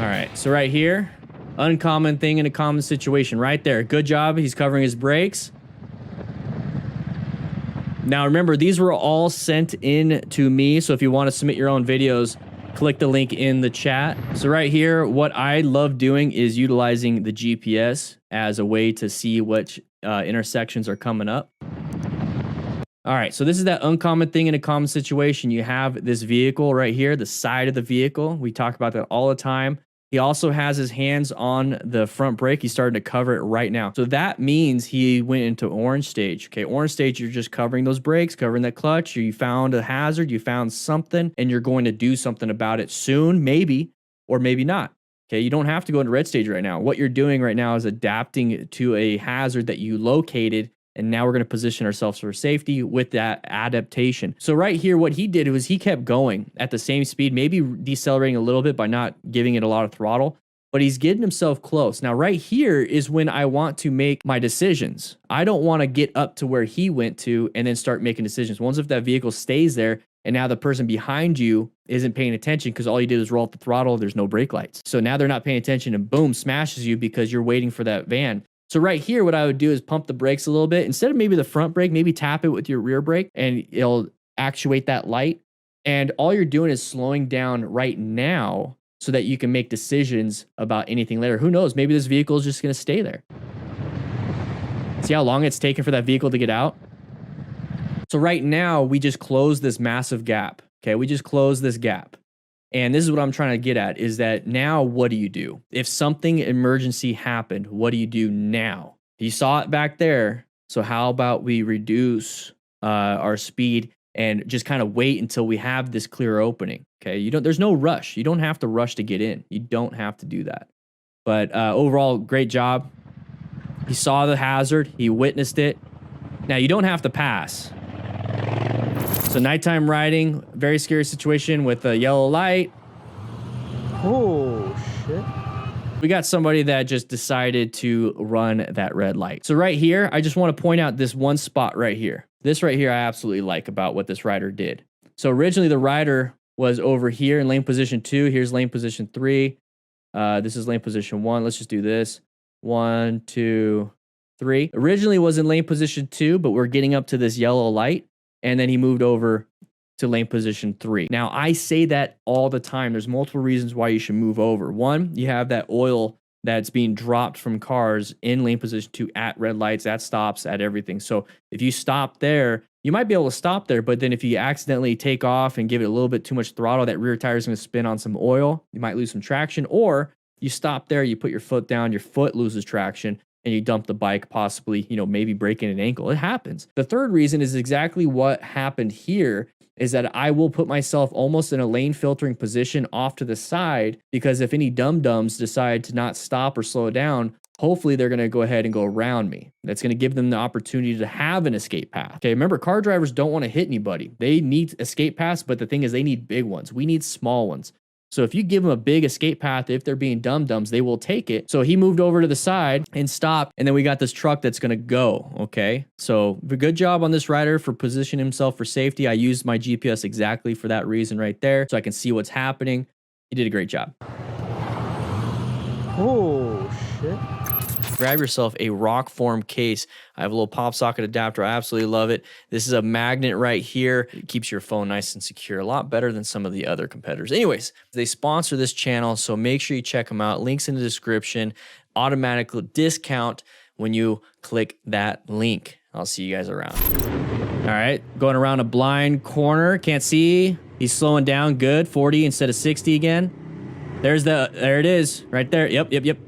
All right, so right here, uncommon thing in a common situation right there. Good job. He's covering his brakes. Now remember, these were all sent in to me, so if you want to submit your own videos, click the link in the chat. So right here, what I love doing is utilizing the GPS as a way to see which intersections are coming up. All right, so this is that uncommon thing in a common situation. You have this vehicle right here, the side of the vehicle. We talk about that all the time. He also has his hands on the front brake. He's starting to cover it right now. So that means he went into orange stage. Okay, orange stage, you're just covering those brakes, covering that clutch. You found a hazard, you found something, and you're going to do something about it soon, maybe, or maybe not. Okay, you don't have to go into red stage right now. What you're doing right now is adapting to a hazard that you located. And now we're going to position ourselves for safety with that adaptation. So right here, what he did was he kept going at the same speed, maybe decelerating a little bit by not giving it a lot of throttle, but he's getting himself close. Now, right here is when I want to make my decisions. I don't want to get up to where he went to and then start making decisions. Once if that vehicle stays there and now the person behind you isn't paying attention because all you did is roll up the throttle, there's no brake lights. So now they're not paying attention and boom, smashes you because you're waiting for that van. So right here, what I would do is pump the brakes a little bit. Instead of maybe the front brake, maybe tap it with your rear brake and it'll actuate that light. And all you're doing is slowing down right now so that you can make decisions about anything later. Who knows? Maybe this vehicle is just going to stay there. See how long it's taken for that vehicle to get out? So right now, we just closed this massive gap. Okay, we just closed this gap. And this is what I'm trying to get at is that now what do you do? If something emergency happened, what do you do now? You saw it back there. So how about we reduce our speed and just kind of wait until we have this clear opening? Okay, there's no rush. You don't have to rush to get in. You don't have to do that. But overall, great job. He saw the hazard. He witnessed it. Now you don't have to pass. So nighttime riding, very scary situation with a yellow light. Oh, shit. We got somebody that just decided to run that red light. So right here, I just want to point out this one spot right here. This right here I absolutely like about what this rider did. So originally the rider was over here in lane position 2. Here's lane position 3. This is lane position 1. Let's just do this. 1, 2, 3. Originally was in lane position 2, but we're getting up to this yellow light. And then he moved over to lane position 3. Now, I say that all the time. There's multiple reasons why you should move over. One, you have that oil that's being dropped from cars in lane position 2 at red lights, at stops, at everything. So if you stop there, you might be able to stop there, but then if you accidentally take off and give it a little bit too much throttle, that rear tire is going to spin on some oil. You might lose some traction. Or you stop there, you put your foot down, your foot loses traction, and you dump the bike, possibly, maybe breaking an ankle. It happens. The third reason is exactly what happened here, is that I will put myself almost in a lane filtering position off to the side, because if any dum-dums decide to not stop or slow down, hopefully they're going to go ahead and go around me. That's going to give them the opportunity to have an escape path. Okay, remember, car drivers don't want to hit anybody. They need escape paths, but the thing is they need big ones. We need small ones. So if you give them a big escape path, if they're being dum-dums, they will take it. So he moved over to the side and stopped, and then we got this truck that's going to go, okay? So good job on this rider for positioning himself for safety. I used my GPS exactly for that reason right there, so I can see what's happening. He did a great job. Oh, shit. Grab yourself a Rokform case. I have a little pop socket adapter. I absolutely love it. This is a magnet right here. It keeps your phone nice and secure, a lot better than some of the other competitors. Anyways, they sponsor this channel, so make sure you check them out. Links in the description. Automatic discount when you click that link. I'll see you guys around. All right, going around a blind corner. Can't see. He's slowing down. Good. 40 instead of 60 again. There it is. Right there. Yep.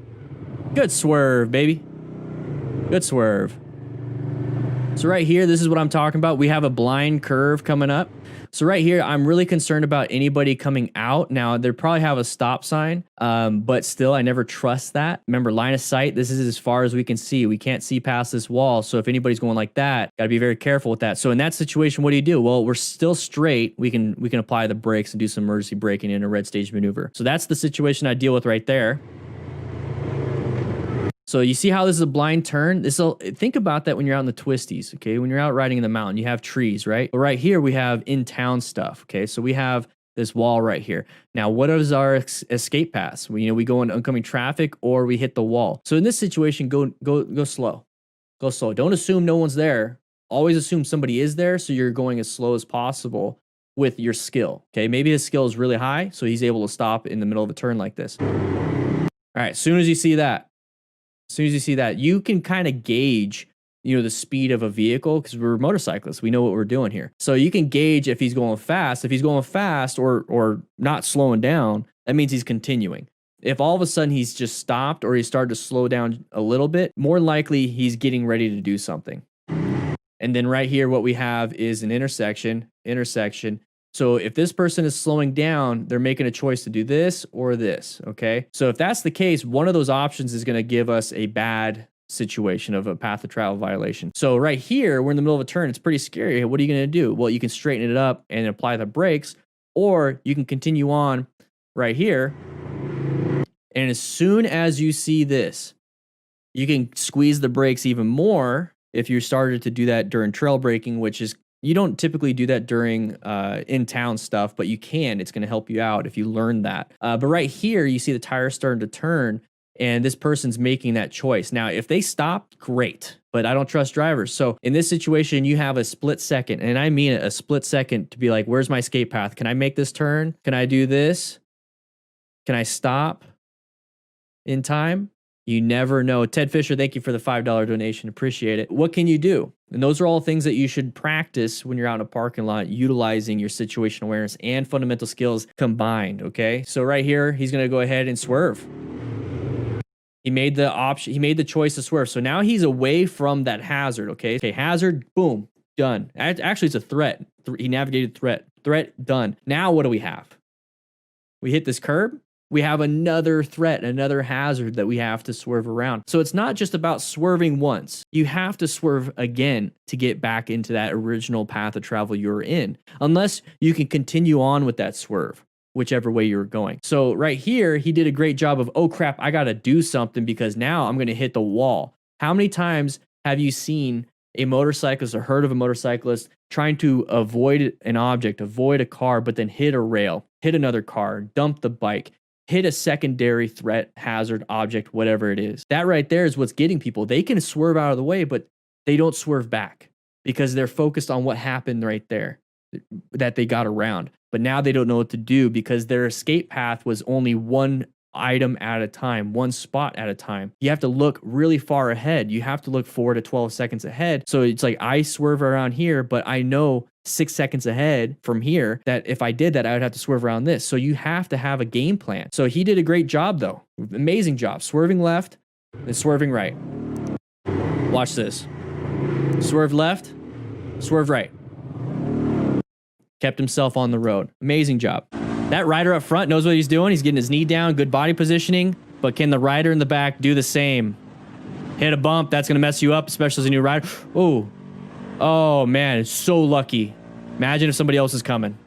Good swerve, baby. Good swerve. So right here, this is what I'm talking about. We have a blind curve coming up. So right here, I'm really concerned about anybody coming out. Now, they probably have a stop sign, but still, I never trust that. Remember, line of sight, this is as far as we can see. We can't see past this wall. So if anybody's going like that, got to be very careful with that. So in that situation, what do? Well, we're still straight. We can apply the brakes and do some emergency braking in a red stage maneuver. So that's the situation I deal with right there. So you see how this is a blind turn? Think about that when you're out in the twisties, okay? When you're out riding in the mountain, you have trees, right? But right here, we have in-town stuff, okay? So we have this wall right here. Now, what is our escape paths? We go into oncoming traffic or we hit the wall. So in this situation, go slow. Go slow. Don't assume no one's there. Always assume somebody is there, so you're going as slow as possible with your skill. Okay, maybe his skill is really high, so he's able to stop in the middle of a turn like this. All right, as soon as you see that, you can kind of gauge, the speed of a vehicle, because we're motorcyclists. We know what we're doing here. So you can gauge if he's going fast. If he's going fast or not slowing down, that means he's continuing. If all of a sudden he's just stopped or he started to slow down a little bit, more likely he's getting ready to do something. And then right here, what we have is an intersection. So if this person is slowing down, they're making a choice to do this or this, okay? So if that's the case, one of those options is going to give us a bad situation of a path of travel violation. So right here, we're in the middle of a turn. It's pretty scary. What are you going to do? Well, you can straighten it up and apply the brakes, or you can continue on right here. And as soon as you see this, you can squeeze the brakes even more if you started to do that during trail braking, which is, you don't typically do that during in-town stuff, but you can. It's going to help you out if you learn that. But right here, you see the tire starting to turn, and this person's making that choice. Now, if they stop, great, but I don't trust drivers. So in this situation, you have a split second, and I mean a split second, to be like, where's my escape path? Can I make this turn? Can I do this? Can I stop in time? You never know. Ted Fisher, thank you for the $5 donation. Appreciate it. What can you do? And those are all things that you should practice when you're out in a parking lot, utilizing your situational awareness and fundamental skills combined, okay? So right here, he's going to go ahead and swerve. He made the option. He made the choice to swerve. So now he's away from that hazard, okay? Okay, hazard, boom, done. Actually, it's a threat. He navigated threat. Threat, done. Now what do we have? We hit this curb. We have another threat, another hazard that we have to swerve around. So it's not just about swerving once. You have to swerve again to get back into that original path of travel you're in, unless you can continue on with that swerve, whichever way you're going. So right here, he did a great job of, oh crap, I got to do something because now I'm going to hit the wall. How many times have you seen a motorcyclist or heard of a motorcyclist trying to avoid an object, avoid a car, but then hit a rail, hit another car, dump the bike, hit a secondary threat, hazard, object, whatever it is? That right there is what's getting people. They can swerve out of the way, but they don't swerve back because they're focused on what happened right there that they got around. But now they don't know what to do because their escape path was only one item at a time, one spot at a time. You have to look really far ahead. You have to look 4 to 12 seconds ahead. So it's like, I swerve around here, but I know 6 seconds ahead from here that if I did that, I would have to swerve around this. So you have to have a game plan. So he did a great job though. Amazing job. Swerving left and swerving right. Watch this. Swerve left, swerve right. Kept himself on the road. Amazing job. That rider up front knows what he's doing. He's getting his knee down, good body positioning, but can the rider in the back do the same? Hit a bump, that's gonna mess you up, especially as a new rider. Oh man, it's so lucky. Imagine if somebody else is coming.